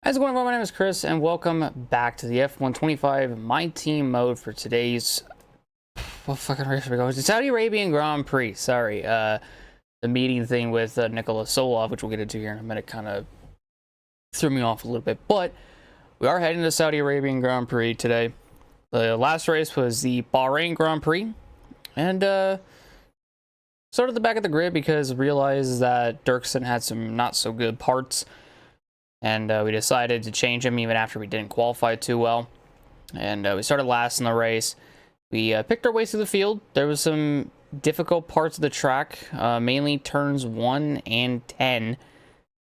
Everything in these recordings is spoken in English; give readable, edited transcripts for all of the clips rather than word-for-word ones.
How's it going, everyone? My name is Chris, and welcome back to the F125 My Team mode for today's... What fucking race are we going? The Saudi Arabian Grand Prix. Sorry, the meeting thing with Nicholas Solov, which we'll get into here in a minute, kind of threw me off a little bit. But we are heading to the Saudi Arabian Grand Prix today. The last race was the Bahrain Grand Prix, and started at the back of the grid because realized that Durksen had some not so good parts. And we decided to change him even after we didn't qualify too well. And we started last in the race. We picked our way through the field. There was some difficult parts of the track, mainly turns 1 and 10,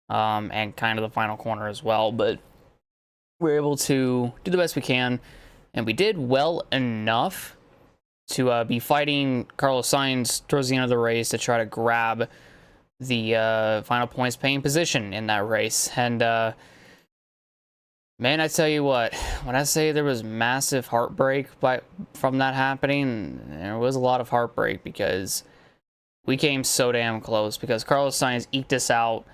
and kind of the final corner as well. But we were able to do the best we can, and we did well enough to be fighting Carlos Sainz towards the end of the race to try to grab the final points paying position in that race. And man, I tell you what, when I say there was massive heartbreak from that happening, there was a lot of heartbreak because we came so damn close, because Carlos Sainz eked us out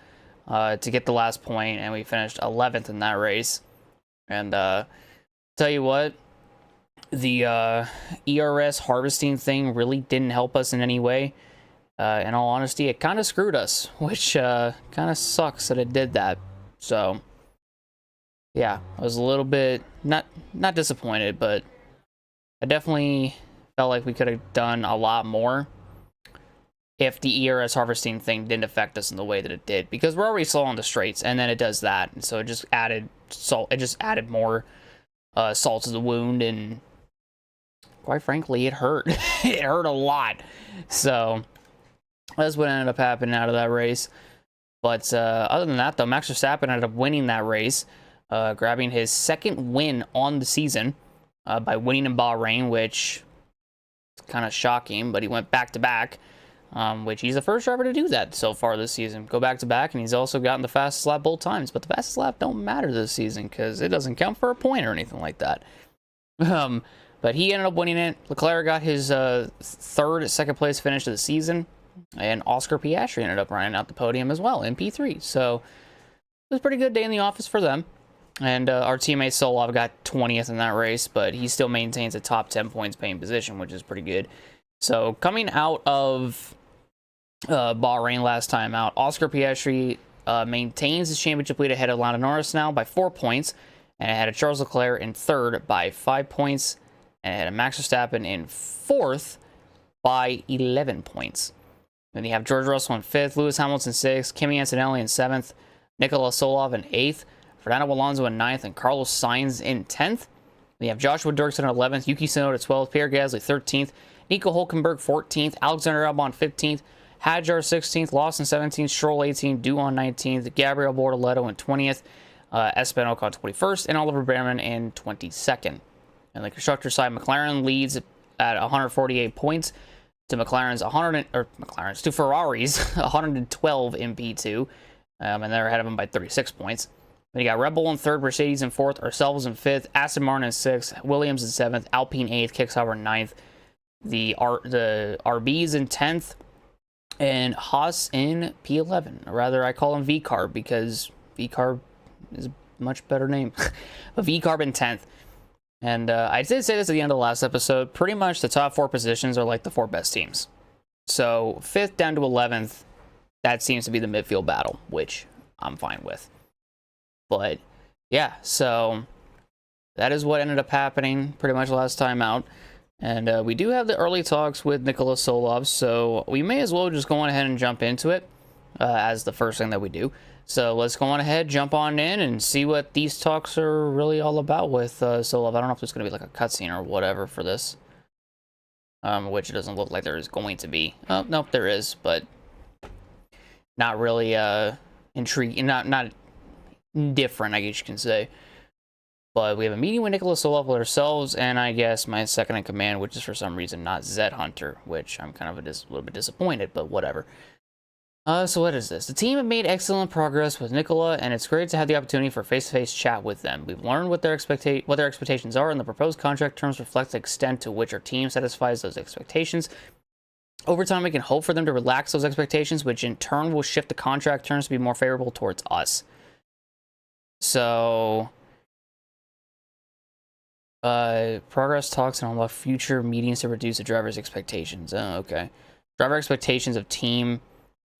to get the last point, and we finished 11th in that race. And tell you what, the ERS harvesting thing really didn't help us in any way. In all honesty, it kind of screwed us, which kind of sucks that it did that. So, yeah, I was a little bit not disappointed, but I definitely felt like we could have done a lot more if the ERS harvesting thing didn't affect us in the way that it did, because we're already slow on the straights, and then it does that, and so it just added salt. It just added more salt to the wound, and quite frankly, it hurt. It hurt a lot. So that's what ended up happening out of that race. But other than that, though, Max Verstappen ended up winning that race, grabbing his second win on the season by winning in Bahrain, which is kind of shocking, but he went back-to-back, which he's the first driver to do that so far this season. Go back-to-back, and he's also gotten the fastest lap both times. But the fastest lap don't matter this season because it doesn't count for a point or anything like that. But he ended up winning it. Leclerc got his second-place finish of the season. And Oscar Piastri ended up running out the podium as well in P3. So it was a pretty good day in the office for them. And our teammate Solov got 20th in that race, but he still maintains a top 10 points paying position, which is pretty good. So coming out of Bahrain last time out, Oscar Piastri maintains his championship lead ahead of Lando Norris now by 4 points, and ahead of Charles Leclerc in third by 5 points, and ahead of Max Verstappen in fourth by 11 points. Then you have George Russell in 5th, Lewis Hamilton 6th, Kimi Antonelli in 7th, Nicolas Solov in 8th, Fernando Alonso in 9th, and Carlos Sainz in 10th. Then you have Joshua Durksen in 11th, Yuki Tsunoda 12th, Pierre Gasly 13th, Nico Hülkenberg 14th, Alexander Albon 15th, Hadjar 16th, Lawson 17th, Stroll 18th, Doohan 19th, Gabriel Bortoleto in 20th, Esteban Ocon 21st, and Oliver Behrman in 22nd. And the constructor side, McLaren leads at 148 points. To Ferrari's 112 in P2, and they're ahead of them by 36 points. Then you got Red Bull in 3rd, Mercedes in 4th, ourselves in 5th, Aston Martin in 6th, Williams in 7th, Alpine 8th, Kicksauber in 9th, the RBs in 10th, and Haas in P11. Or rather, I call him V-Carb because V-Carb is a much better name. But V-Carb in 10th. And I did say this at the end of the last episode, pretty much the top 4 positions are like the 4 best teams. So 5th down to 11th, that seems to be the midfield battle, which I'm fine with. But yeah, so that is what ended up happening pretty much last time out. And we do have the early talks with Nicholas Solov, so we may as well just go on ahead and jump into it as the first thing that we do. So let's go on ahead, jump on in, and see what these talks are really all about with Solov. I don't know if there's going to be like a cutscene or whatever for this, which it doesn't look like there is going to be. Oh, nope, there is, but not really intriguing, not different, I guess you can say. But we have a meeting with Nicholas Solov with ourselves, and I guess my second in command, which is for some reason not Zed Hunter, which I'm kind of a little bit disappointed, but whatever. So what is this? The team have made excellent progress with Nicola, and it's great to have the opportunity for face-to-face chat with them. We've learned what their expectations are, and the proposed contract terms reflect the extent to which our team satisfies those expectations. Over time, we can hope for them to relax those expectations, which in turn will shift the contract terms to be more favorable towards us. So, progress talks and all about future meetings to reduce the driver's expectations. Oh, okay. Driver expectations of team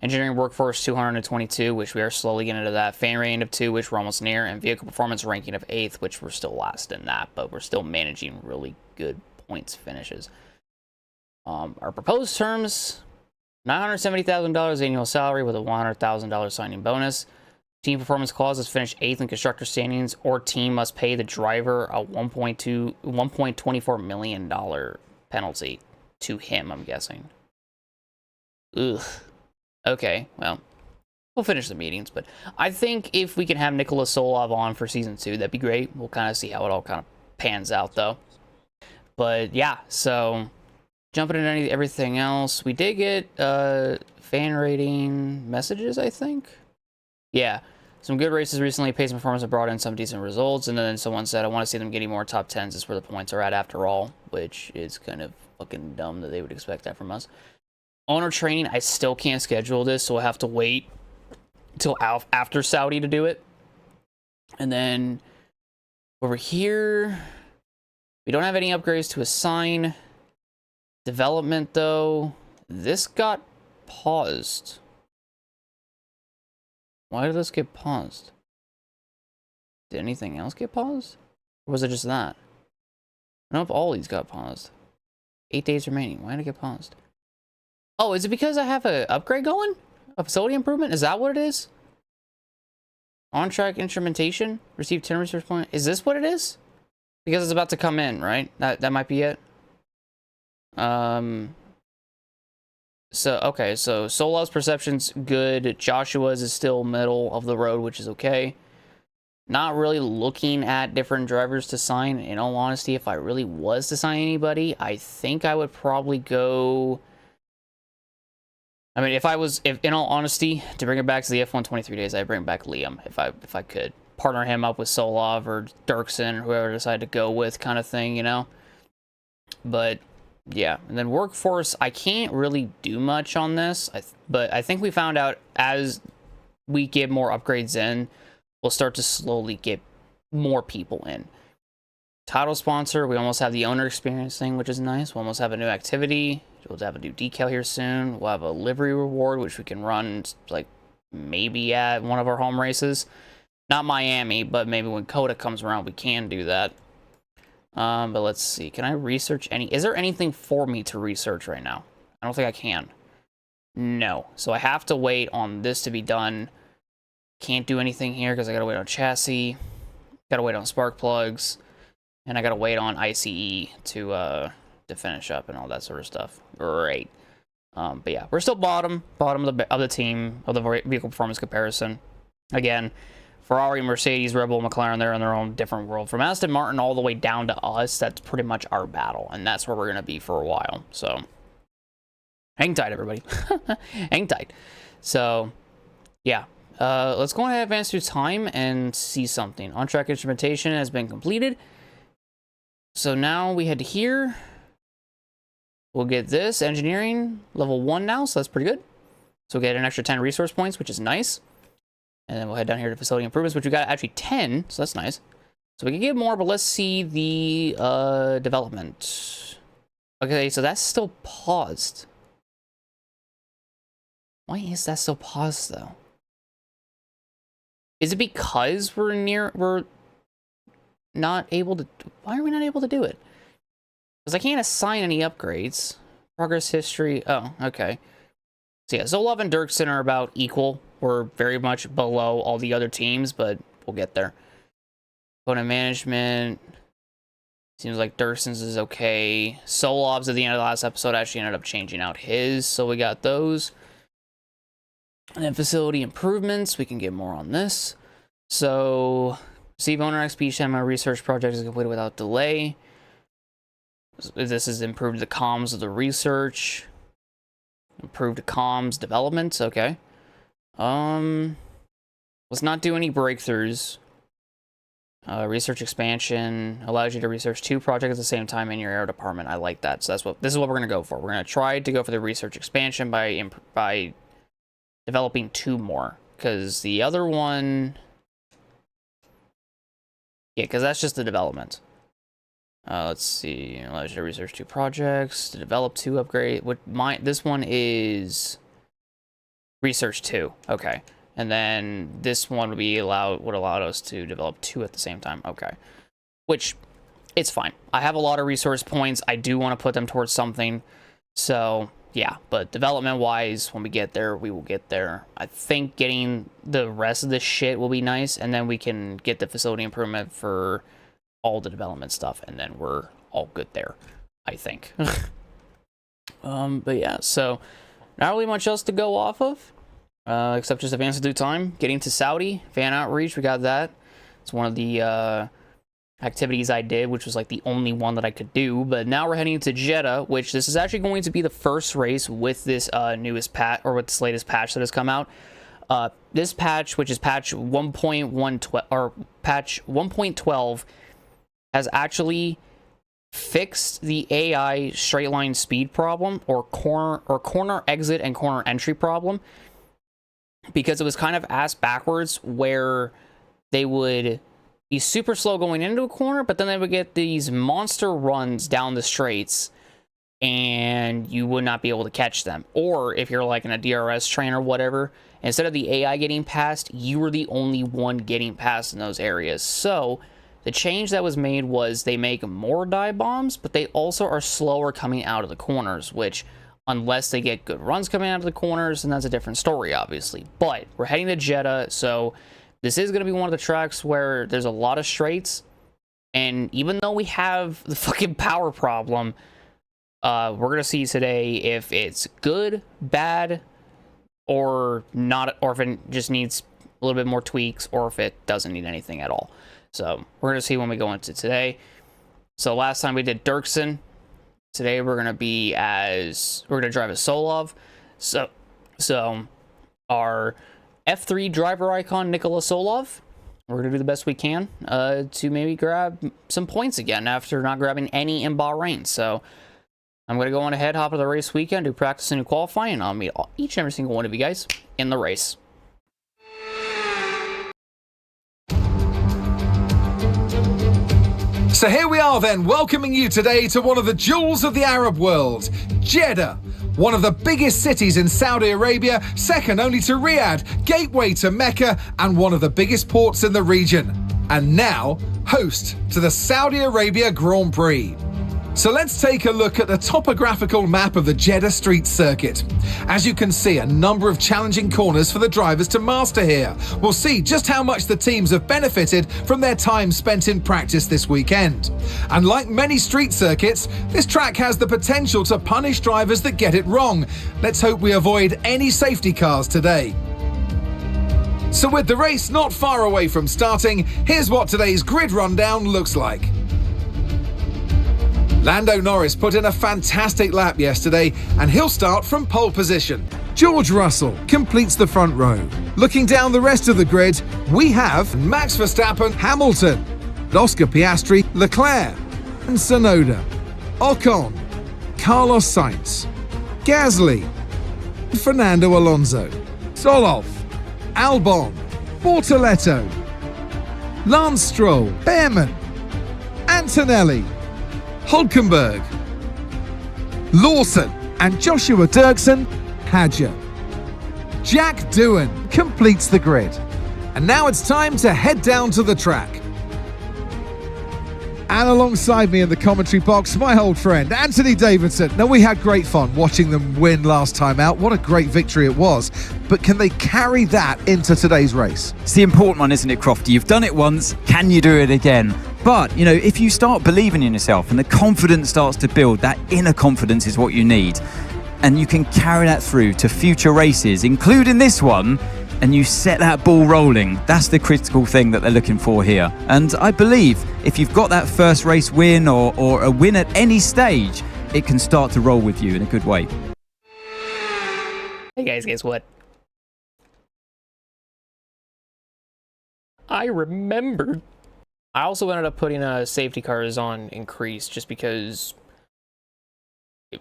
engineering workforce 222, which we are slowly getting into that. Fan rating of 2, which we're almost near, and vehicle performance ranking of 8th, which we're still last in that, but we're still managing really good points finishes. Our proposed terms: $970,000 annual salary with a $100,000 signing bonus. Team performance clauses: finish 8th in constructor standings, or team must pay the driver a $1.24 million penalty to him, I'm guessing. Ugh. Okay, well, we'll finish the meetings, but I think if we can have Nicholas Solov on for season 2, that'd be great. We'll kind of see how it all kind of pans out, though. But yeah, so jumping into everything else, we did get fan rating messages, I think. Yeah, some good races recently. Pace and performance have brought in some decent results, and then someone said, I want to see them getting more top 10s. Is where the points are at after all, which is kind of fucking dumb that they would expect that from us. Owner training, I still can't schedule this, so we'll have to wait until after Saudi to do it. And then over here, we don't have any upgrades to assign. Development, though, this got paused. Why did this get paused? Did anything else get paused? Or was it just that? I don't know if all these got paused. 8 days remaining. Why did it get paused? Oh, is it because I have an upgrade going? A facility improvement? Is that what it is? On-track instrumentation? Receive 10 research points. Is this what it is? Because it's about to come in, right? That might be it. So, okay. So, Solov's perception's good. Joshua's is still middle of the road, which is okay. Not really looking at different drivers to sign. In all honesty, if I really was to sign anybody, I think I would probably go... I mean, if in all honesty, to bring it back to the F123 days, I'd bring back Liam if I could. Partner him up with Solov or Durksen or whoever I decide to go with, kind of thing, you know? But, yeah. And then workforce, I can't really do much on this, but I think we found out as we get more upgrades in, we'll start to slowly get more people in. Title sponsor, we almost have the owner experience thing, which is nice. We'll almost have a new activity. We'll have a new decal here soon. We'll have a livery reward, which we can run, like, maybe at one of our home races. Not Miami, but maybe when COTA comes around, we can do that. But let's see. Can I research any... Is there anything for me to research right now? I don't think I can. No. So I have to wait on this to be done. Can't do anything here because I gotta wait on chassis. Gotta wait on spark plugs. And I gotta wait on ICE to finish up and all that sort of stuff. Great. But yeah, we're still bottom of the team of the vehicle performance comparison. Again, Ferrari, Mercedes, Red Bull, McLaren, they're in their own different world. From Aston Martin all the way down to us, that's pretty much our battle, and that's where we're gonna be for a while. So hang tight, everybody. Hang tight. So yeah. Let's go ahead and advance through time and see something. On-track instrumentation has been completed. So now we head to here. We'll get this engineering level 1 now, so that's pretty good. So we'll get an extra 10 resource points, which is nice. And then we'll head down here to facility improvements, which we got actually 10, so that's nice. So we can get more, but let's see the development. Okay, so that's still paused. Why is that still paused, though? Is it because we're not able to... Why are we not able to do it? Because I can't assign any upgrades. Progress history... Oh, okay. So yeah, Solov and Durksen are about equal. We're very much below all the other teams, but we'll get there. Opponent management... Seems like Durksen's is okay. Solov's at the end of the last episode actually ended up changing out his, so we got those. And then facility improvements, we can get more on this. So, receive owner XP time. My research project is completed without delay. This has improved the comms of the research. Improved comms development, okay. Let's not do any breakthroughs. Research expansion allows you to research 2 projects at the same time in your aero department. I like that. So this is what we're gonna go for. We're gonna try to go for the research expansion by developing 2 more, because the other one Yeah, because that's just the development. Let's see. Allows you to research 2 projects, to develop 2 upgrade. This one is research 2. Okay. And then this one would allow us to develop 2 at the same time. Okay. Which, it's fine. I have a lot of resource points. I do want to put them towards something. So, yeah. But development-wise, when we get there, we will get there. I think getting the rest of this shit will be nice. And then we can get the facility improvement for all the development stuff. And then we're all good there, I think. But yeah, so not really much else to go off of. Except just advance due time. Getting to Saudi, fan outreach, we got that. It's one of the activities I did, which was like the only one that I could do. But now we're heading to Jeddah, which this is actually going to be the first race with this newest patch, or with this latest patch that has come out. This patch, which is patch 1.112 or patch 1.12, has actually fixed the AI straight line speed problem, or corner exit and corner entry problem, because it was kind of ass backwards, where they would be super slow going into a corner, but then they would get these monster runs down the straights and you would not be able to catch them. Or if you're like in a DRS train or whatever, instead of the AI getting past, you were the only one getting past in those areas. So the change that was made was they make more dive bombs, but they also are slower coming out of the corners, which, unless they get good runs coming out of the corners, and that's a different story, obviously. But we're heading to Jeddah, so this is going to be one of the tracks where there's a lot of straights, and even though we have the fucking power problem, we're going to see today if it's good, bad, or not, or if it just needs a little bit more tweaks, or if it doesn't need anything at all. So we're going to see when we go into today. So last time we did Durksen. Today we're gonna drive as Solov. So our F3 driver icon, Nikola Solov. We're gonna do the best we can to maybe grab some points again after not grabbing any in Bahrain. So I'm gonna go on ahead, hop of the race weekend, do practice and do qualifying, and I'll meet each and every single one of you guys in the race. So here we are then, welcoming you today to one of the jewels of the Arab world, Jeddah, one of the biggest cities in Saudi Arabia, second only to Riyadh, gateway to Mecca, and one of the biggest ports in the region. And now, host to the Saudi Arabia Grand Prix. So let's take a look at the topographical map of the Jeddah street circuit. As you can see, a number of challenging corners for the drivers to master here. We'll see just how much the teams have benefited from their time spent in practice this weekend. And like many street circuits, this track has the potential to punish drivers that get it wrong. Let's hope we avoid any safety cars today. So with the race not far away from starting, here's what today's grid rundown looks like. Lando Norris put in a fantastic lap yesterday, and he'll start from pole position. George Russell completes the front row. Looking down the rest of the grid, we have Max Verstappen, Hamilton, Oscar Piastri, Leclerc, and Tsunoda, Ocon, Carlos Sainz, Gasly, Fernando Alonso, Solov, Albon, Bortoletto, Lance Stroll, Behrman, Antonelli, Hulkenberg, Lawson, and Joshua Durksen, Hadja. Jack Doohan completes the grid. And now it's time to head down to the track. And alongside me in the commentary box, my old friend, Anthony Davidson. Now, we had great fun watching them win last time out. What a great victory it was. But can they carry that into today's race? It's the important one, isn't it, Crofty? You've done it once, can you do it again? But, you know, if you start believing in yourself and the confidence starts to build, that inner confidence is what you need. And you can carry that through to future races, including this one, and you set that ball rolling. That's the critical thing that they're looking for here. And I believe if you've got that first race win or a win at any stage, it can start to roll with you in a good way. Hey guys, guess what? I remembered. I also ended up putting safety cars on increase just because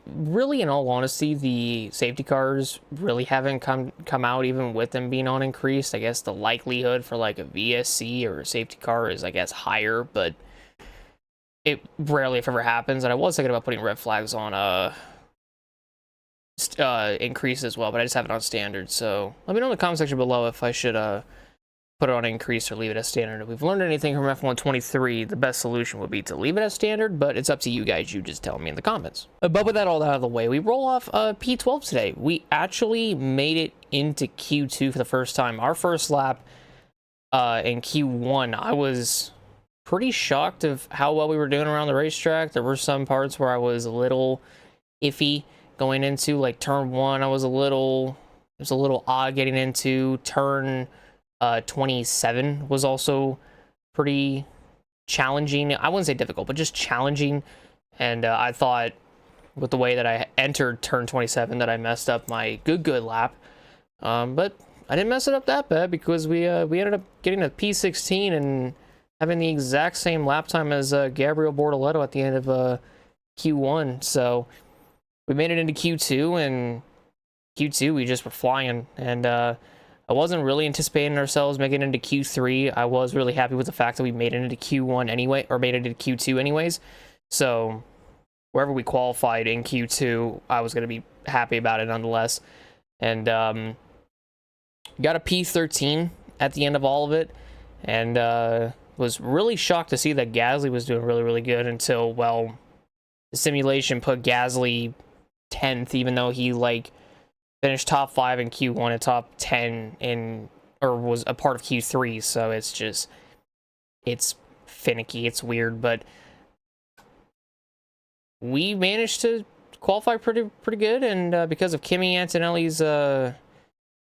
really, in all honesty, the safety cars really haven't come out, even with them being on increased. I guess the likelihood for like a VSC or a safety car is, I guess, higher, but it rarely, if ever, happens. And I was thinking about putting red flags on increase as well, but I just have it on standard. So let me know in the comment section below if I should put it on increase or leave it as standard. If we've learned anything from F123, the best solution would be to leave it as standard, but it's up to you guys. You just tell me in the comments. But with that all out of the way, we roll off P12 today. We actually made it into Q2 for the first time. Our first lap in Q1, I was pretty shocked of how well we were doing around the racetrack. There were some parts where I was a little iffy going into, like turn 1. It was a little odd getting into turn 27 was also pretty challenging. I wouldn't say difficult, but just challenging. And I thought with the way that I entered turn 27 that I messed up my good lap. But I didn't mess it up that bad, because we ended up getting a P16 and having the exact same lap time as Gabriel Bortoletto at the end of Q1. So we made it into Q2, and Q2 we just were flying. And I wasn't really anticipating ourselves making it into Q3. I was really happy with the fact that we made it into Q1 anyway, or made it into Q2 anyways. So wherever we qualified in Q2, I was going to be happy about it nonetheless. And got a P13 at the end of all of it, and was really shocked to see that Gasly was doing really good until, well, the simulation put Gasly 10th, even though he finished top 5 in Q1 and top 10 or was a part of Q3. So it's finicky, it's weird, but we managed to qualify pretty good, and because of Kimi Antonelli's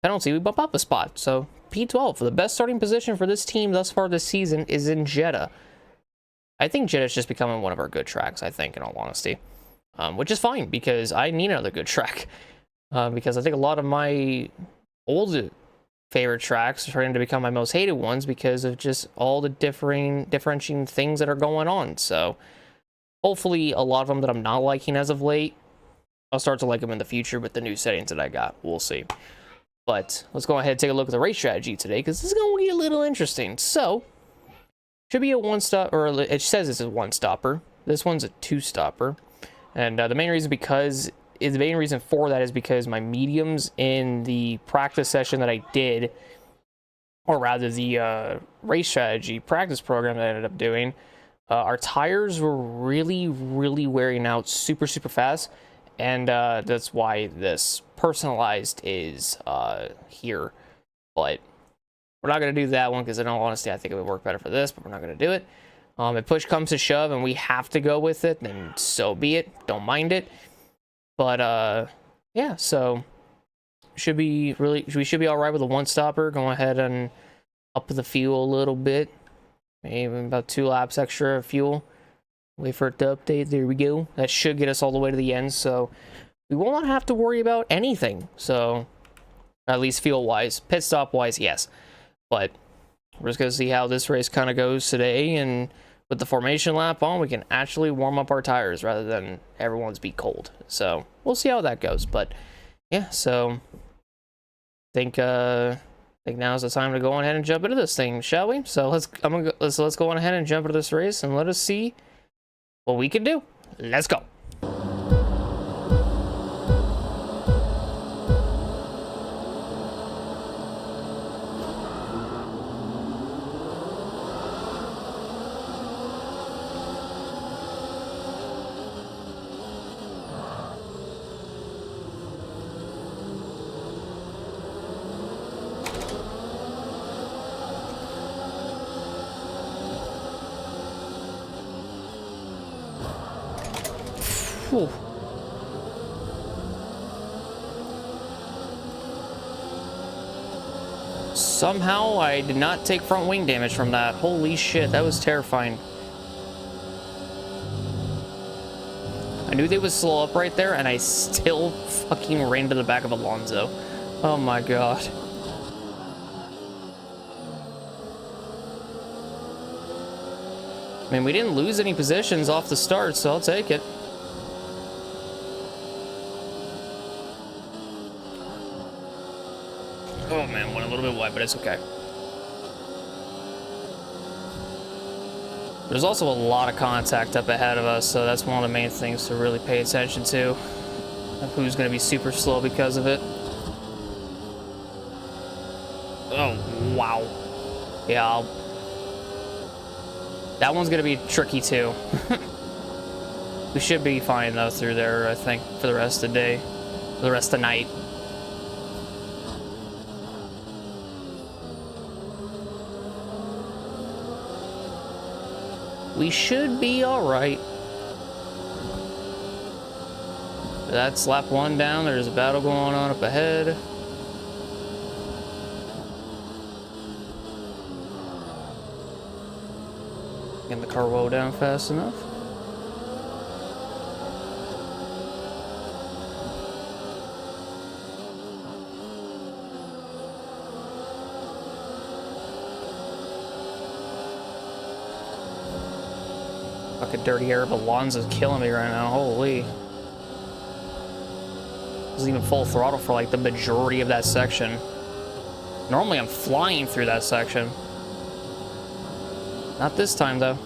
penalty, we bump up a spot. So P12 for the best starting position for this team thus far this season is in Jeddah. I think Jeddah's just becoming one of our good tracks, I think, in all honesty, which is fine, because I need another good track. Because I think a lot of my old favorite tracks are starting to become my most hated ones because of just all the differentiating things that are going on. So hopefully a lot of them that I'm not liking as of late, I'll start to like them in the future with the new settings that I got. We'll see. But let's go ahead and take a look at the race strategy today, because this is going to get a little interesting. So should be a one-stop, or it says it's a one-stopper. This one's a two-stopper. And the main reason for that is because my mediums in the practice session that I did, or rather the race strategy practice program that I ended up doing, our tires were really wearing out super fast, and that's why this personalized is here. But we're not going to do that one, because in all honesty I think it would work better for this, but we're not going to do it. If push comes to shove and we have to go with it, then so be it. Don't mind it. But yeah, so we should be all right with a one-stopper. Go ahead and up the fuel a little bit, maybe about 2 laps extra of fuel. Wait for it to update. There we go. That should get us all the way to the end, so we will not have to worry about anything. So at least fuel-wise, pit stop-wise, yes. But we're just gonna see how this race kind of goes today, and with the formation lap on, we can actually warm up our tires rather than everyone's be cold. So we'll see how that goes. But yeah, so I think now's the time to go on ahead and jump into this thing, shall we? So let's go on ahead and jump into this race, and let us see what we can do. Let's go. Whew. Somehow I did not take front wing damage from that. Holy shit, that was terrifying. I knew they would slow up right there, and I still fucking ran to the back of Alonso. Oh my god. I mean, we didn't lose any positions off the start, so I'll take it. but it's okay. There's also a lot of contact up ahead of us, so that's one of the main things to really pay attention to, of who's going to be super slow because of it. Oh, wow. Yeah, that one's going to be tricky too. We should be fine though through there, I think, for the rest of the day, for the rest of the night. We should be alright. That's lap 1 down. There's a battle going on up ahead. Getting the car woe down fast enough. Fucking dirty air of Alonso's killing me right now. Holy. Wasn't even full throttle for like the majority of that section. Normally I'm flying through that section. Not this time though.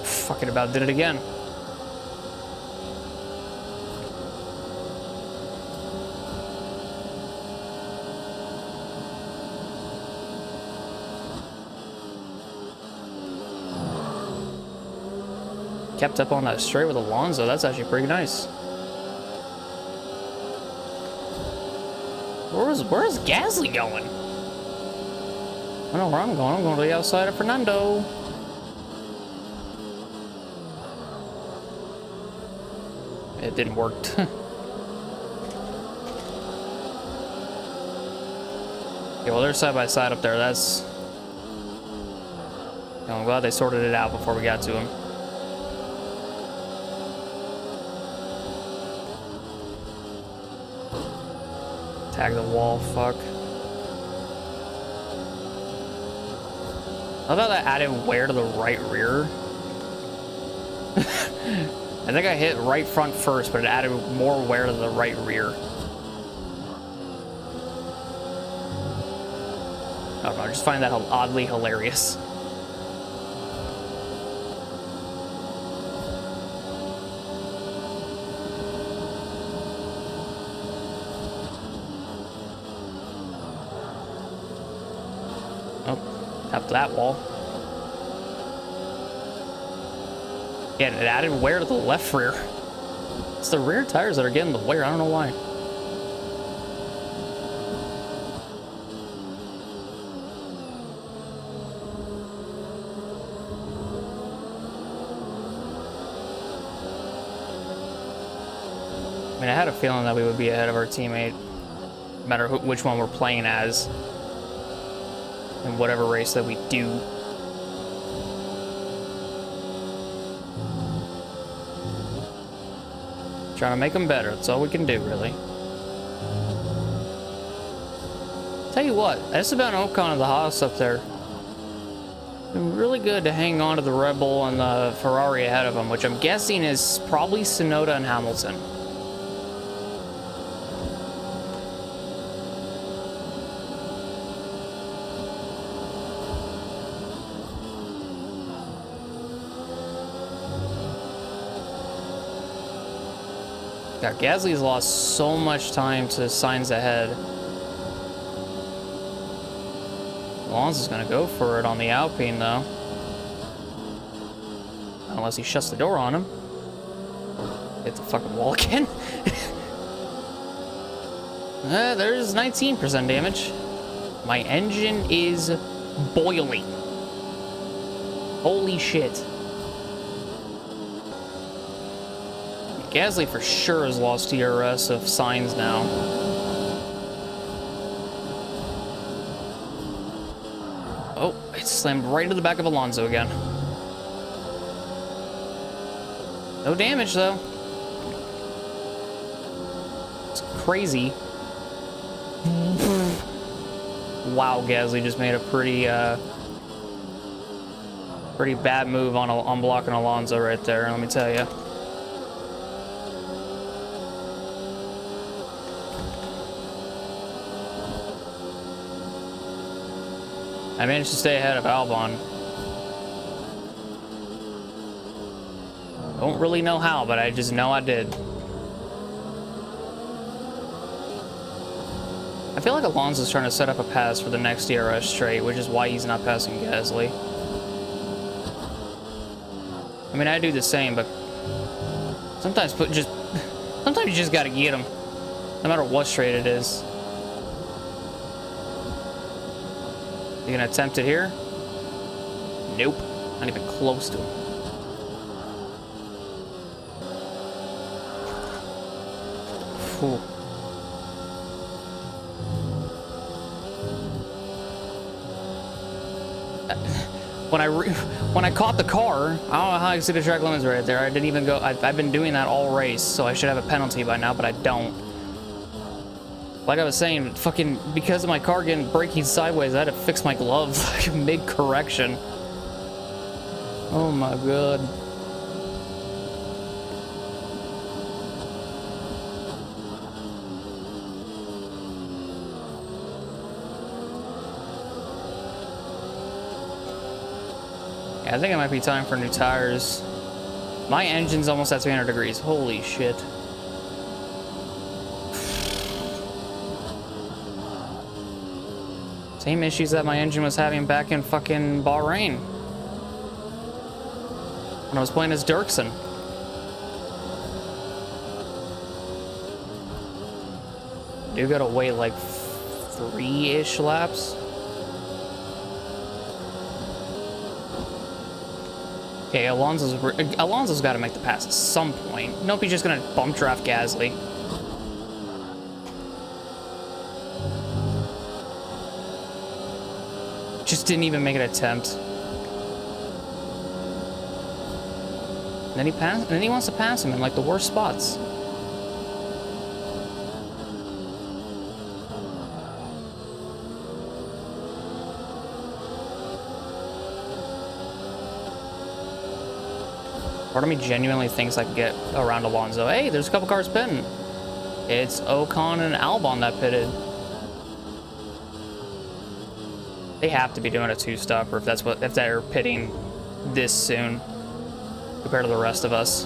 Fucking about did it again. Kept up on that straight with Alonso. That's actually pretty nice. Where's Gasly going? I don't know where I'm going. I'm going to the outside of Fernando. It didn't work. Yeah, well, they're side by side up there. That's... I'm glad they sorted it out before we got to him. Tag the wall, fuck. How about that added wear to the right rear? I think I hit right front first, but it added more wear to the right rear. I don't know, I just find that oddly hilarious. Up that wall. Yeah, it added wear to the left rear. It's the rear tires that are getting the wear. I don't know why. I mean, I had a feeling that we would be ahead of our teammate, no matter which one we're playing as. In whatever race that we do. Trying to make them better. That's all we can do, really. Tell you what, Esteban Ocon and the Haas up there. Been really good to hang on to the Red Bull and the Ferrari ahead of them, which I'm guessing is probably Tsunoda and Hamilton. God, Gasly's lost so much time to Sainz ahead. Alonso's gonna go for it on the Alpine, though. Unless he shuts the door on him. Hit the fucking wall again. There's 19% damage. My engine is boiling. Holy shit. Gasly for sure has lost DRS of Sainz now. Oh, it slammed right into the back of Alonso again. No damage though. It's crazy. Wow, Gasly just made a pretty bad move on blocking Alonso right there, let me tell you. I managed to stay ahead of Albon. Don't really know how, but I just know I did. I feel like Alonso's trying to set up a pass for the next DRS straight, which is why he's not passing Gasly. I mean, I do the same, but sometimes sometimes you just gotta get him, no matter what straight it is. You gonna attempt it here? Nope, not even close to him. Whew. When I caught the car, I don't know how I see the track limits right there. I didn't even go. I've been doing that all race, so I should have a penalty by now, but I don't. Like I was saying, fucking because of my car getting braking sideways, I had to fix my glove mid-correction. Oh my god. Yeah, I think it might be time for new tires. My engine's almost at 300 degrees. Holy shit. Same issues that my engine was having back in fucking Bahrain. When I was playing as Durksen. Do gotta wait like 3-ish laps. Okay, Alonso's got to make the pass at some point. Nope, he's just gonna bump draft Gasly. Just didn't even make an attempt. And then he wants to pass him in like the worst spots. Part of me genuinely thinks I can get around Alonso. Hey, there's a couple cars pitting. It's Ocon and Albon that pitted. They have to be doing a two-stopper if they're pitting this soon compared to the rest of us.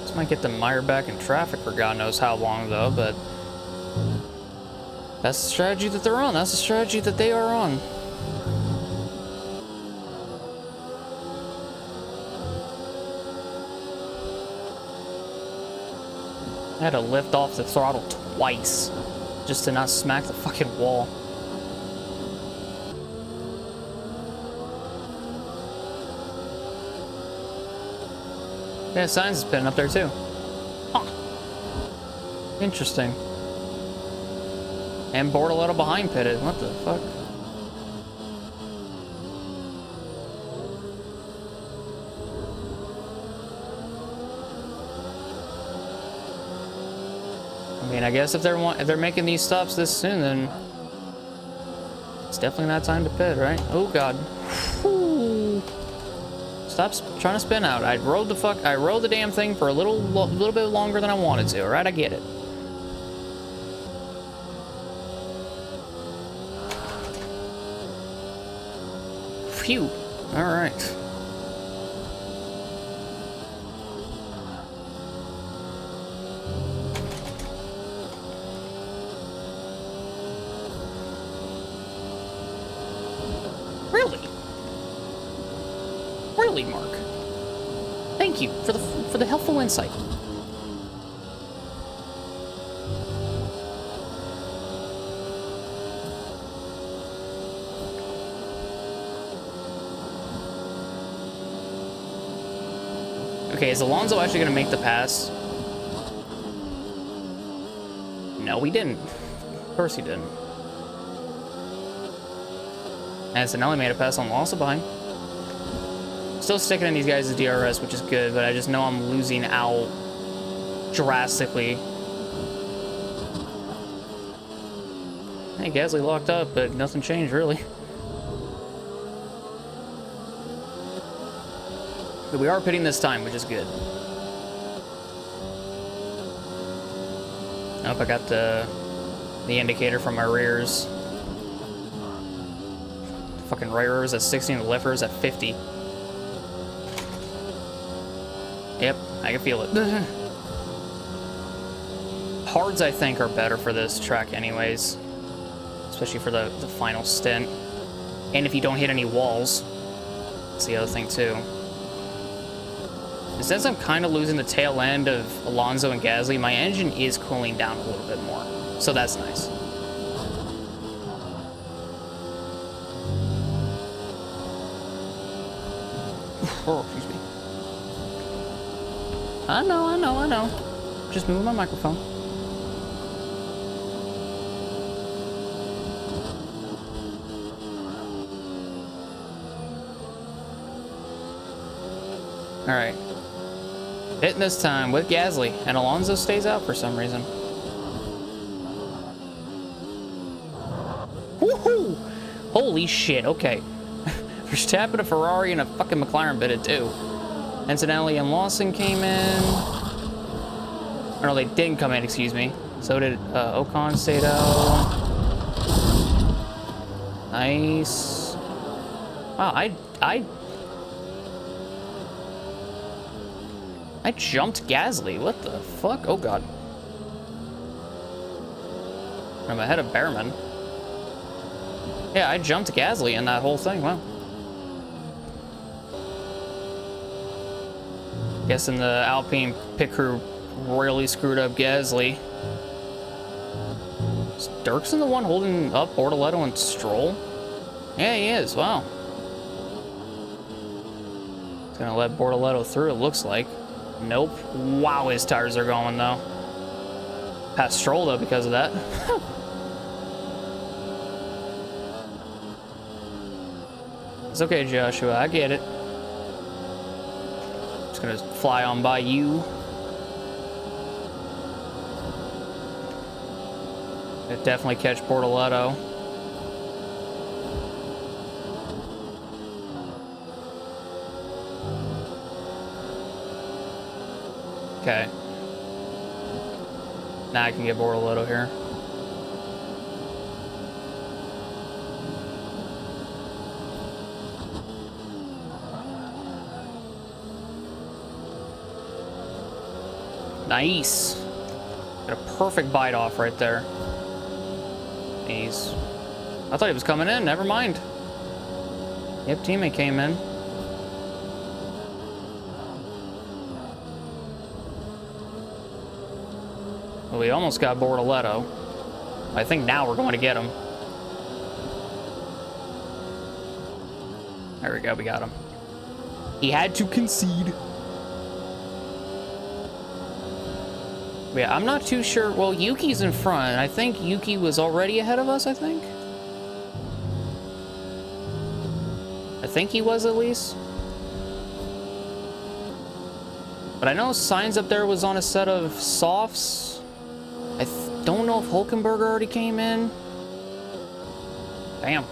This might get the Meyer back in traffic for God knows how long though, but that's the strategy that they're on. That's the strategy that they are on. I had to lift off the throttle twice just to not smack the fucking wall. Yeah, Sainz is pitting up there too. Huh. Interesting. And Bortoletto behind pitted. What the fuck? I mean, I guess if they're making these stops this soon, then it's definitely not time to pit, right? Oh god. Whew. Stop trying to spin out. I rode the damn thing for a little bit longer than I wanted to. All right, I get it. Phew. All right. Really, Mark. Thank you for the helpful insight. Okay, is Alonso actually going to make the pass? No, he didn't. Of course he didn't. And so now he made a pass on Alonso behind. Still sticking in these guys' DRS, which is good, but I just know I'm losing out drastically. Hey, Gasly locked up, but nothing changed, really. But we are pitting this time, which is good. I hope I got the indicator from my rears. Fucking right rear was at 60 and the left rear was at 50. Yep, I can feel it. Hards, I think, are better for this track anyways. Especially for the final stint. And if you don't hit any walls. That's the other thing, too. And since I'm kind of losing the tail end of Alonso and Gasly, my engine is cooling down a little bit more. So that's nice. Oh, excuse me. I know. Just moving my microphone. All right. Hitting this time with Gasly, and Alonso stays out for some reason. Woohoo! Holy shit, okay. Verstappen, a Ferrari, and a fucking McLaren bit it too. Incidentally, and Lawson came in. Or no, they didn't come in, excuse me. So did Ocon stayed out. Nice. Wow, I jumped Gasly. What the fuck? Oh god. I'm ahead of Behrman. Yeah, I jumped Gasly in that whole thing. Wow. Guessing the Alpine pit crew royally screwed up Gasly. Is Durksen the one holding up Bortoletto and Stroll? Yeah, he is. Wow. He's gonna let Bortoletto through, it looks like. Nope. Wow, his tires are going, though. Passed Stroll, though, because of that. It's okay, Joshua. I get it. Just gonna fly on by you. It definitely catch Bortoletto. Okay. Now I can get Bortoletto here. Nice. Got a perfect bite off right there. He's... I thought he was coming in. Never mind. Yep, teammate came in. Well, we almost got Bortoletto. I think now we're going to get him. There we go. We got him. He had to concede. Yeah, I'm not too sure. Well, Yuki's in front. I think Yuki was already ahead of us, I think. I think he was, at least. But I know Sainz up there was on a set of softs. I don't know if Hülkenberg already came in. Damn.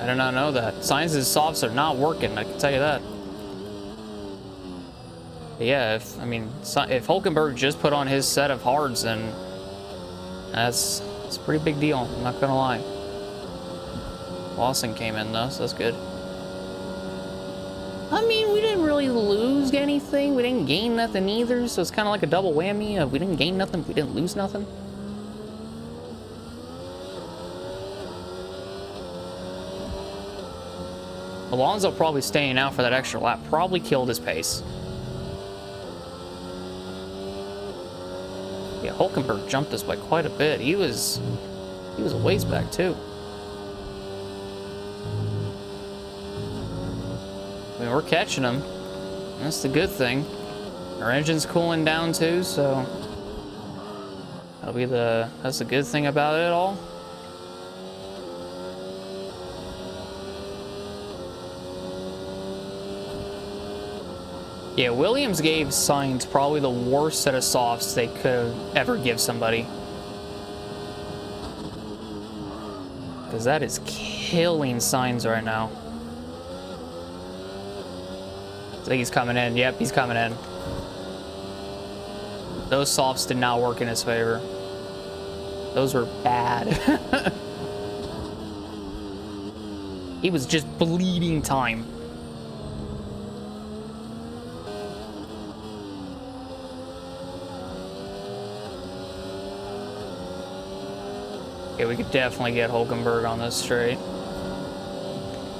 I did not know that. Sainz's softs are not working, I can tell you that. But yeah, if Hülkenberg just put on his set of hards, then that's a pretty big deal. I'm not gonna lie. Lawson came in though, so that's good. I mean, we didn't really lose anything. We didn't gain nothing either, so it's kind of like a double whammy of we didn't gain nothing, we didn't lose nothing. Alonso probably staying out for that extra lap probably killed his pace. Yeah, Hülkenberg jumped us by quite a bit. He was a ways back too. I mean, we're catching him. That's the good thing. Our engine's cooling down too, so that's the good thing about it all. Yeah, Williams gave Sainz probably the worst set of softs they could ever give somebody. Because that is killing Sainz right now. think he's coming in. Yep, he's coming in. Those softs did not work in his favor. Those were bad. He was just bleeding time. Okay, we could definitely get Hulkenberg on this straight.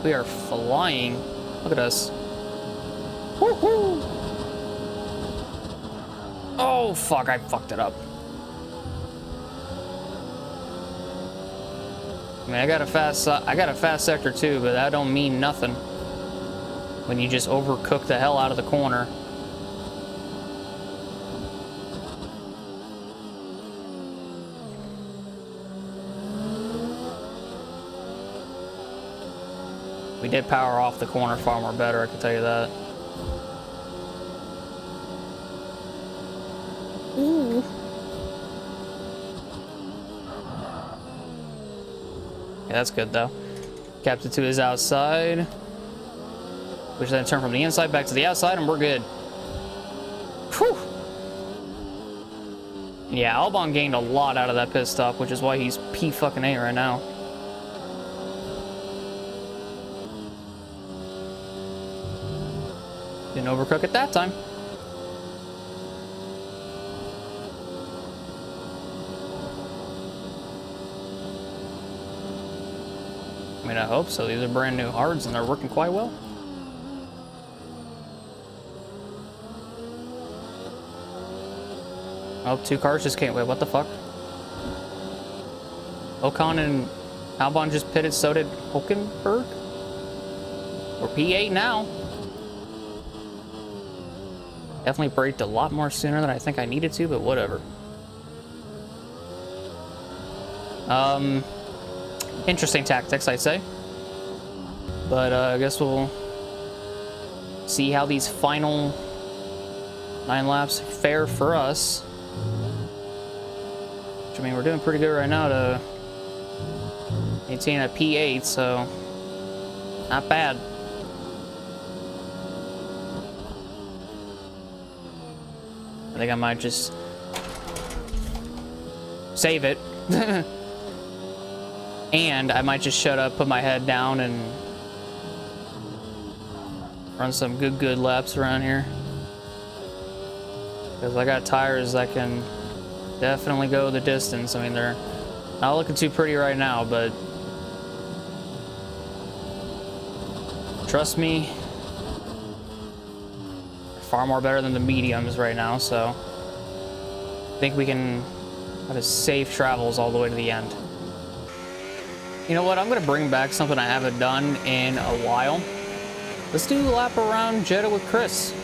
We are flying. Look at us. Woohoo! Oh fuck, I fucked it up. I mean, I got a fast sector too, but that don't mean nothing when you just overcook the hell out of the corner. We did power off the corner far more better, I can tell you that. Ooh. Yeah, that's good though. Capped it to his outside, which then turned from the inside back to the outside, and we're good. Whew. Yeah, Albon gained a lot out of that pit stop, which is why he's P-fucking-A right now. Didn't overcook it that time. I mean, I hope so. These are brand new hards and they're working quite well. Oh, two cars just came. Wait, what the fuck? Ocon and Albon just pitted, so did Hulkenberg? We're P8 now. Definitely braked a lot more sooner than I think I needed to, but whatever. Interesting tactics, I'd say. But I guess we'll see how these final 9 laps fare for us. Which, I mean, we're doing pretty good right now to maintain a P8, so not bad. I think I might just save it. And I might just shut up, put my head down, and run some good laps around here. Because I got tires that can definitely go the distance. I mean, they're not looking too pretty right now, but trust me, far more better than the mediums right now, so I think we can have a safe travels all the way to the end. You know what? I'm going to bring back something I haven't done in a while. Let's do a lap around Jeddah with Chris.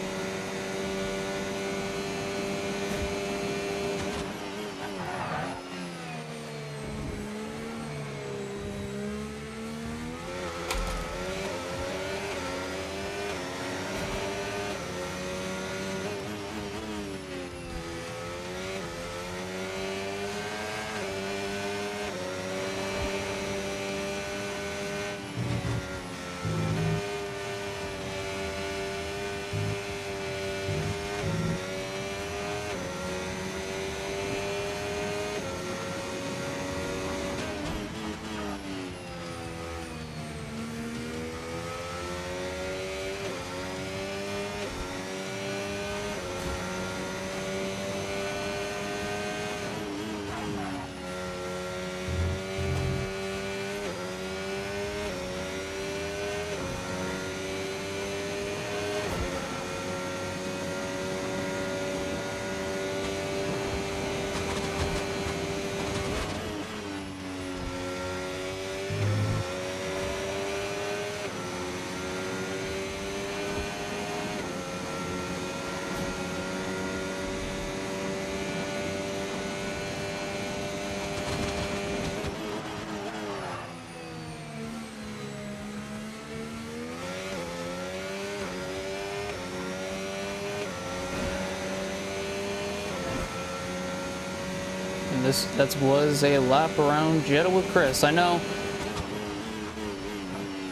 That was a lap around Jeddah with Chris. I know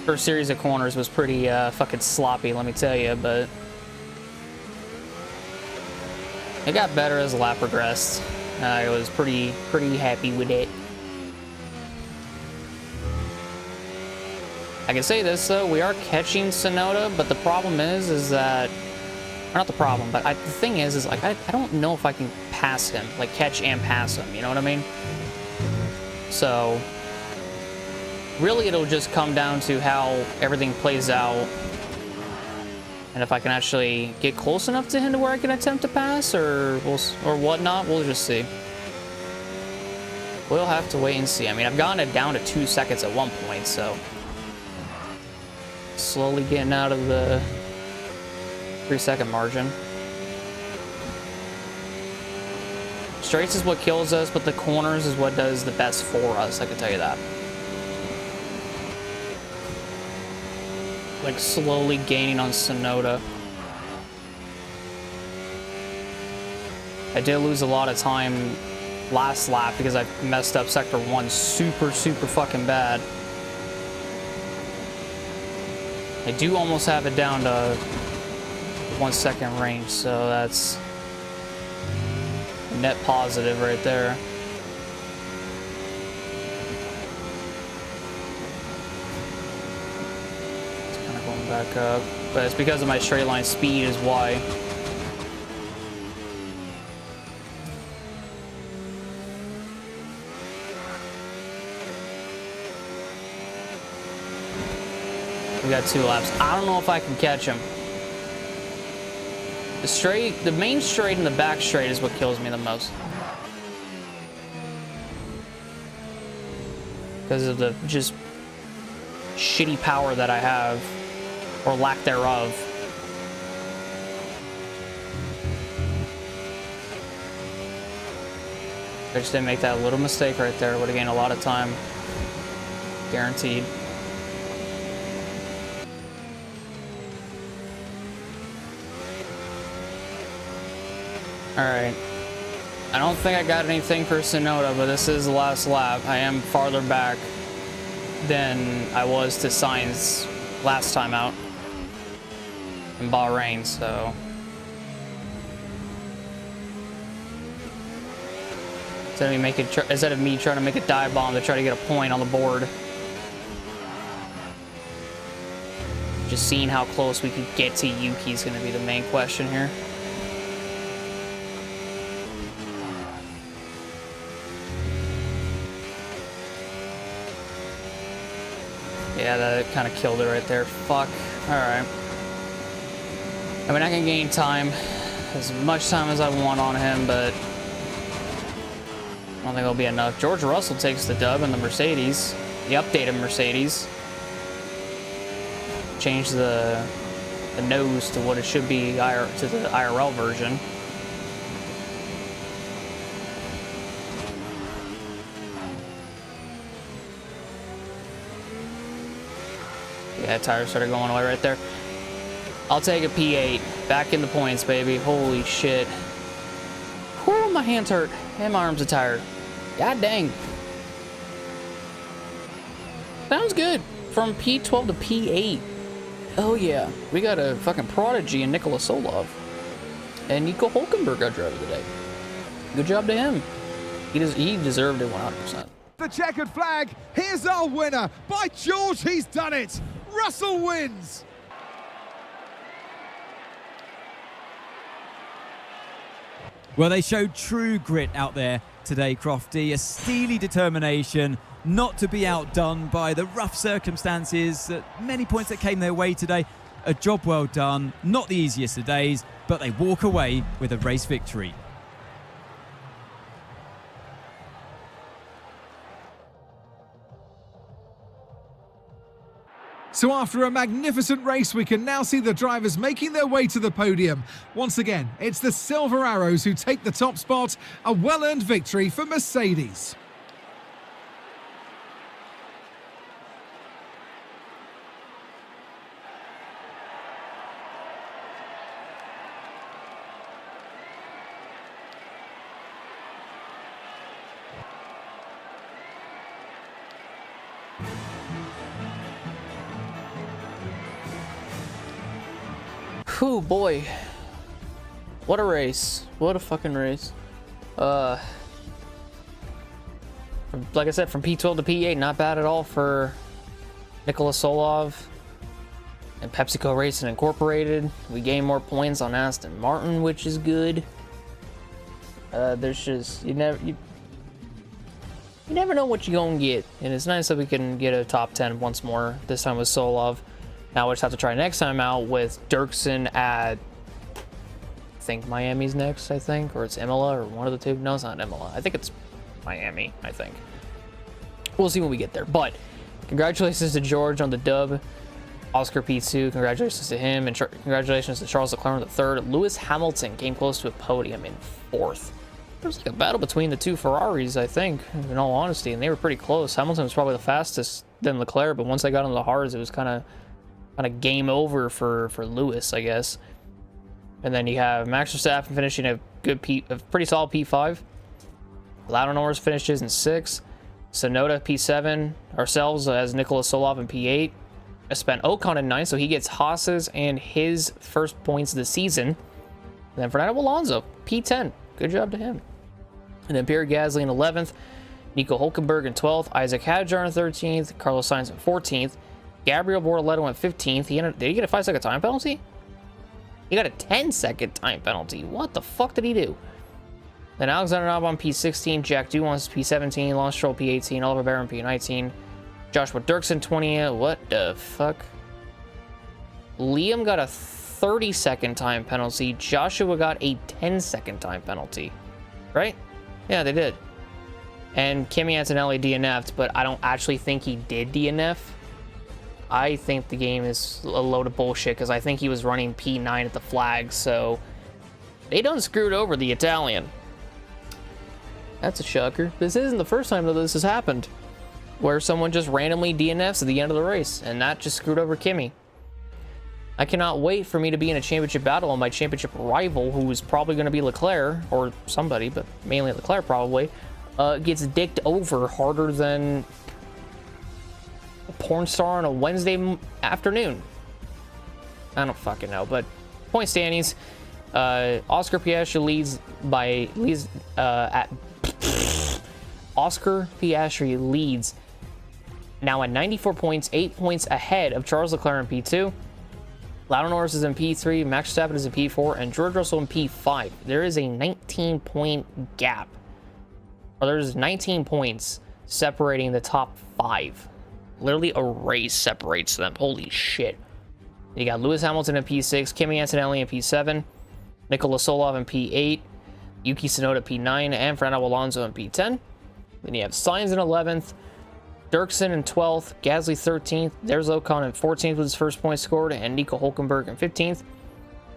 first series of corners was pretty fucking sloppy, let me tell you, but It got better as the lap progressed. I was pretty happy with it. I can say this though, we are catching Tsunoda, but the problem is that, or not the problem, but the thing is like I don't know if I can pass him, like catch and pass him, you know what I mean? So really it'll just come down to how everything plays out, and if I can actually get close enough to him to where I can attempt to pass or whatnot, we'll just see. We'll have to wait and see. I mean, I've gotten it down to 2 seconds at one point, so slowly getting out of the 3-second margin. Straights is what kills us, but the corners is what does the best for us, I can tell you that. Like slowly gaining on Tsunoda. I did lose a lot of time last lap because I messed up sector 1 super fucking bad. I do almost have it down to 1 second range, so that's a net positive right there. It's kind of going back up, but it's because of my straight line speed is why. We got 2 laps. I don't know if I can catch him. The main straight and the back straight is what kills me the most. Because of the just shitty power that I have, or lack thereof. I just didn't make that little mistake right there. Would have gained a lot of time. Guaranteed. Alright. I don't think I got anything for Tsunoda, but this is the last lap. I am farther back than I was to Sainz last time out in Bahrain, so instead of me trying to make a dive bomb to try to get a point on the board, just seeing how close we could get to Yuki is going to be the main question here. Yeah, that kind of killed it right there. Fuck. Alright. I mean, I can gain time, as much time as I want on him, but I don't think it'll be enough. George Russell takes the dub in the Mercedes. The updated Mercedes. Changed the nose to what it should be, to the IRL version. Yeah, tires started going away right there. I'll take a P8. Back in the points, baby. Holy shit. Whew, my hands hurt. And my arms are tired. God dang. Sounds good. From P12 to P8. Oh yeah. We got a fucking prodigy in Nikola Solov. And Nico Hulkenberg got driver of the day. Good job to him. He deserved it 100%. The checkered flag. Here's our winner. By George, he's done it. Russell wins. Well, they showed true grit out there today, Crofty. A steely determination not to be outdone by the rough circumstances, many points that came their way today. A job well done. Not the easiest of days, but they walk away with a race victory. So after a magnificent race, we can now see the drivers making their way to the podium. Once again, it's the Silver Arrows who take the top spot, a well-earned victory for Mercedes. Whew, boy. What a race. What a fucking race. Like I said, from P12 to P8, not bad at all for Nicholas Solov and PepsiCo Racing Incorporated. We gained more points on Aston Martin, which is good. There's just, you never know what you're gonna get, and it's nice that we can get a top 10 once more, this time with Solov. Now we just have to try next time out with Durksen at, I think Miami's next, or it's Imola, or one of the two. No, it's not Imola. I think it's Miami, I think. We'll see when we get there. But congratulations to George on the dub. Oscar P2, congratulations to him, and congratulations to Charles Leclerc on the third. Lewis Hamilton came close to a podium in fourth. There was like a battle between the two Ferraris, I think, in all honesty, and they were pretty close. Hamilton was probably the fastest than Leclerc, but once they got into the hards, it was kind of game over for Lewis, I guess. And then you have Max Verstappen finishing a pretty solid P5. Lando Norris finishes in 6th. Sonoda P7. Ourselves as Nicholas Solov in P8. I spent Ocon in 9th, so he gets Haas's and his first points of the season. And then Fernando Alonso, P10. Good job to him. And then Pierre Gasly in 11th. Nico Hulkenberg in 12th. Isaac Hadjar in 13th. Carlos Sainz in 14th. Gabriel Bortoleto in 15th. Did he get a 5-second time penalty? He got a 10-second time penalty. What the fuck did he do? Then Alexander Albon P16, Jack Doohan's P17, Lance Stroll P18, Oliver Barron P19, Joshua Durksen 20th. What the fuck? Liam got a 30-second time penalty. Joshua got a 10-second time penalty. Right? Yeah, they did. And Kimi Antonelli DNF'd, but I don't actually think he did DNF. I think the game is a load of bullshit because I think he was running P9 at the flag, so they done screwed over the Italian. That's a shocker. This isn't the first time that this has happened, where someone just randomly DNFs at the end of the race, and that just screwed over Kimi. I cannot wait for me to be in a championship battle, and my championship rival, who is probably going to be Leclerc, or somebody, but mainly Leclerc probably, gets dicked over harder than a porn star on a Wednesday afternoon. I don't fucking know, but point standings. Oscar Piastri leads now at 94 points, 8 points ahead of Charles Leclerc in P2. Lando Norris is in P3, Max Verstappen is in P4, and George Russell in P5. There is a 19-point gap. Or there's 19 points separating the top 5. Literally a race separates them. Holy shit. You got Lewis Hamilton in P6, Kimi Antonelli in P7, Nicholas Solov in P8, Yuki Tsunoda P9, and Fernando Alonso in P10. Then you have Sainz in 11th, Durksen in 12th, Gasly 13th, there's Ocon in 14th with his first point scored, and Nico Hulkenberg in 15th.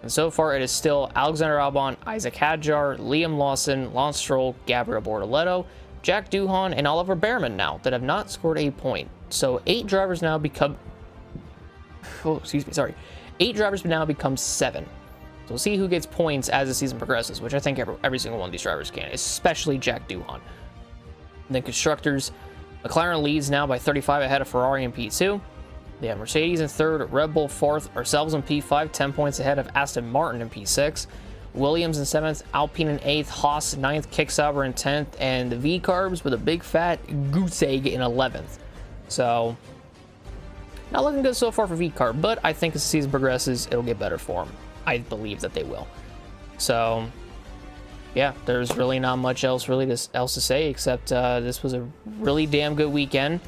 And so far it is still Alexander Albon, Isaac Hadjar, Liam Lawson, Lance Stroll, Gabriel Bortoleto, Jack Doohan, and Oliver Behrman now that have not scored a point. So 8 drivers now become... Oh, excuse me, sorry. 8 drivers now become 7. So we'll see who gets points as the season progresses, which I think every single one of these drivers can, especially Jack Doohan. And then constructors, McLaren leads now by 35 ahead of Ferrari in P2. They have Mercedes in 3rd, Red Bull 4th, ourselves in P5, 10 points ahead of Aston Martin in P6. Williams in 7th, Alpine in 8th, Haas 9th, Kick Sauber in 10th, and the V-Carbs with a big fat goose egg in 11th. So, not looking good so far for V-Carb, but I think as the season progresses, it'll get better for them. I believe that they will. So, yeah, there's really not much else to say except this was a really damn good weekend.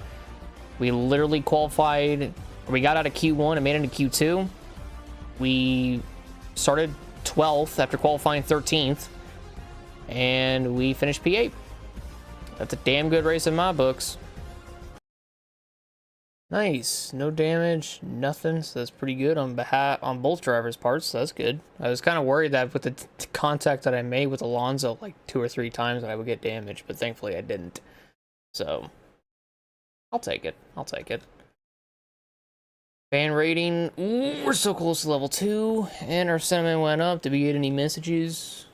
We literally qualified, we got out of Q1 and made it into Q2. We started 12th after qualifying 13th, and we finished P8. That's a damn good race in my books. Nice, no damage, nothing, so that's pretty good on both drivers' parts, so that's good. I was kind of worried that with the contact that I made with Alonso like 2 or 3 times that I would get damage, but thankfully I didn't. So, I'll take it. Fan rating, ooh, we're so close to level 2, and our sentiment went up. Did we get any messages?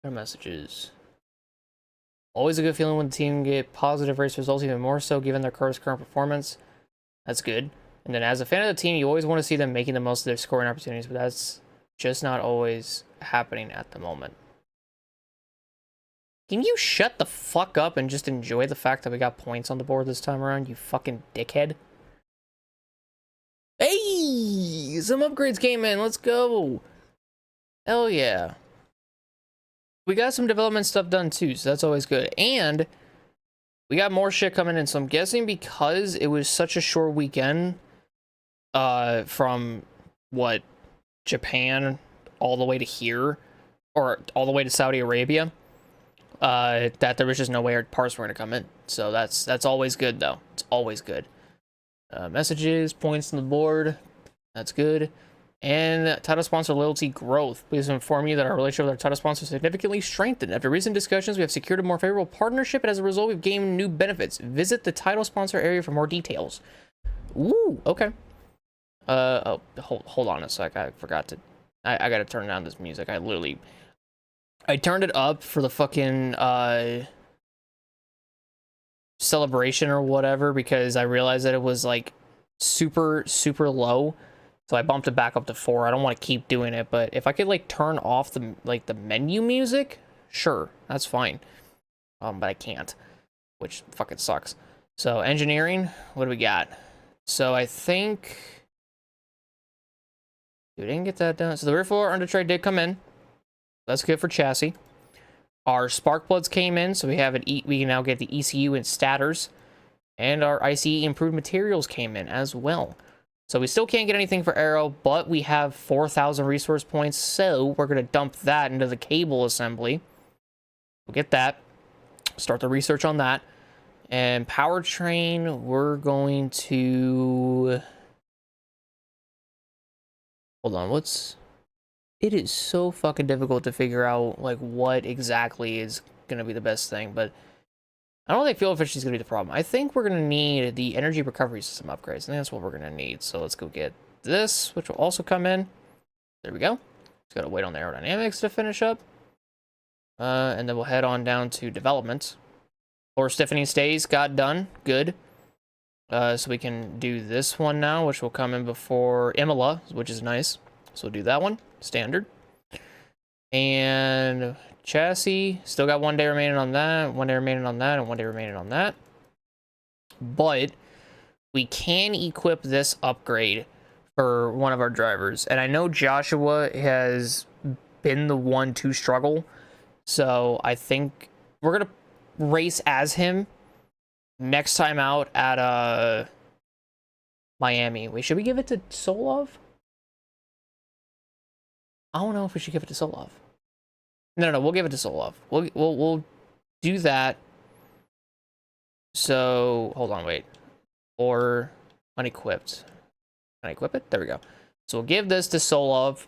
Our messages. Always a good feeling when the team get positive race results, even more so given their car's current performance. That's good. And then as a fan of the team, you always want to see them making the most of their scoring opportunities, but that's just not always happening at the moment. Can you shut the fuck up and just enjoy the fact that we got points on the board this time around, you fucking dickhead? Hey! Some upgrades came in. Let's go. Hell yeah. We got some development stuff done too, so that's always good. And we got more shit coming in, so I'm guessing because it was such a short weekend, from, what, Japan all the way to here, or all the way to Saudi Arabia, that there was just no way our parts were going to come in. So that's always good, though. It's always good. Messages, points on the board. That's good. And title sponsor loyalty growth. Please inform you that our relationship with our title sponsor significantly strengthened. After recent discussions, we have secured a more favorable partnership, and as a result, we've gained new benefits. Visit the title sponsor area for more details. Ooh, okay. Oh, hold on a sec. I forgot to... I gotta turn down this music. I turned it up for the fucking, celebration or whatever, because I realized that it was, like, super, super low. So I bumped it back up to 4. I don't want to keep doing it, but if I could, like, turn off the, like, the menu music, sure, that's fine. But I can't, which fucking sucks. So engineering, what do we got? So I think we didn't get that done. So the rear floor under tray did come in. That's good for chassis. Our spark plugs came in, so we have we can now get the ECU and stators, and our ICE improved materials came in as well. So we still can't get anything for aero, but we have 4,000 resource points, so we're going to dump that into the cable assembly. We'll get that. Start the research on that. And powertrain, we're going to... Hold on, It is so fucking difficult to figure out, like, what exactly is going to be the best thing, but... I don't think fuel efficiency is going to be the problem. I think we're going to need the energy recovery system upgrades. I think that's what we're going to need. So let's go get this, which will also come in. There we go. Just got to wait on the aerodynamics to finish up. And then we'll head on down to development. Floor stiffening stays got done. Good. So we can do this one now, which will come in before Imola, which is nice. So we'll do that one. Standard. And... chassis, still got 1 day remaining on that, 1 day remaining on that, and 1 day remaining on that. But we can equip this upgrade for one of our drivers. And I know Joshua has been the one to struggle. So I think we're going to race as him next time out at Miami. Wait, should we give it to Solov? I don't know if we should give it to Solov. No, we'll give it to Solov. We'll do that. So, hold on, wait. Or unequipped. Can I equip it? There we go. So we'll give this to Solov.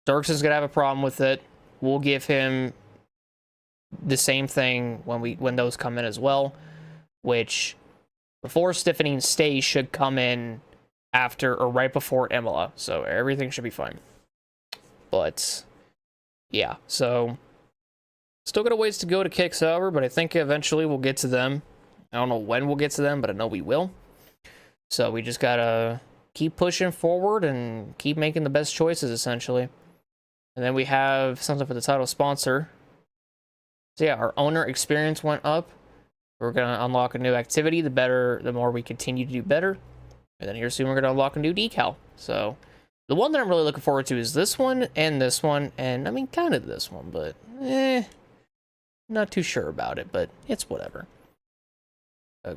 Durksen's gonna have a problem with it. We'll give him the same thing when those come in as well, which before stiffening stays should come in after or right before Imola. So everything should be fine. But yeah, so still got a ways to go to kick Sauber, but I think eventually we'll get to them. I don't know when we'll get to them, but I know we will. So we just gotta keep pushing forward and keep making the best choices, essentially. And then we have something for the title sponsor. So yeah, our owner experience went up. We're gonna unlock a new activity. The more we continue to do better. And then here soon we're gonna unlock a new decal. So the one that I'm really looking forward to is this one, and I mean, kind of this one, but not too sure about it, but it's whatever.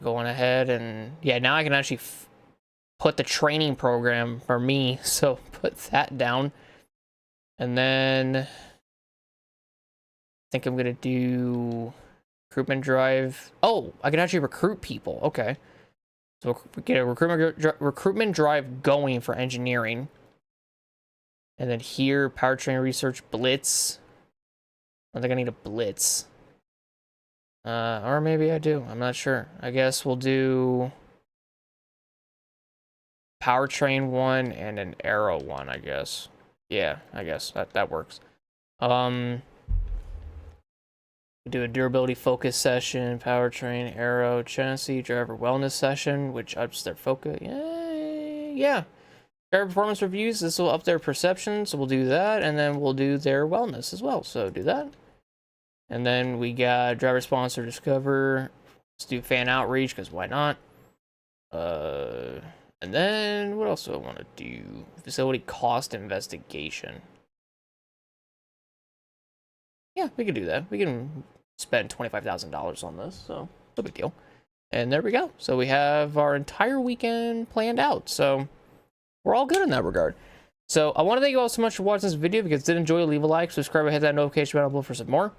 Going ahead and, yeah, now I can actually put the training program for me, so put that down. And then I think I'm going to do recruitment drive. Oh, I can actually recruit people. Okay. So we get a recruitment drive going for engineering. And then here, powertrain research blitz. I think I need a blitz. Or maybe I do. I'm not sure. I guess we'll do powertrain one and an aero one, I guess. Yeah, I guess that works. Do a durability focus session, powertrain, aero, chassis, driver wellness session, which ups their focus. Yeah. Driver performance reviews, this will up their perception, so we'll do that, and then we'll do their wellness as well, so do that. And then we got driver sponsor discover. Let's do fan outreach, because why not? And then what else do I want to do? Facility cost investigation. Yeah, we can do that. We can spend $25,000 on this, so no big deal. And there we go. So we have our entire weekend planned out, so we're all good in that regard. So I want to thank you all so much for watching this video. If you guys did enjoy, leave a like, subscribe, and hit that notification bell for some more.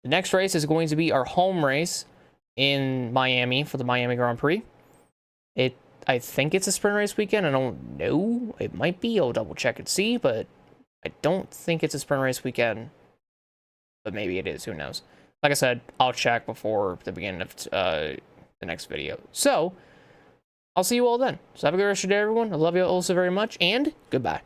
The next race is going to be our home race in Miami for the Miami Grand Prix. I think it's a sprint race weekend. I don't know. It might be. I'll double check and see, but I don't think it's a sprint race weekend. But maybe it is. Who knows? Like I said, I'll check before the beginning of the next video. So I'll see you all then. So have a good rest of your day, everyone. I love you all so very much, and goodbye.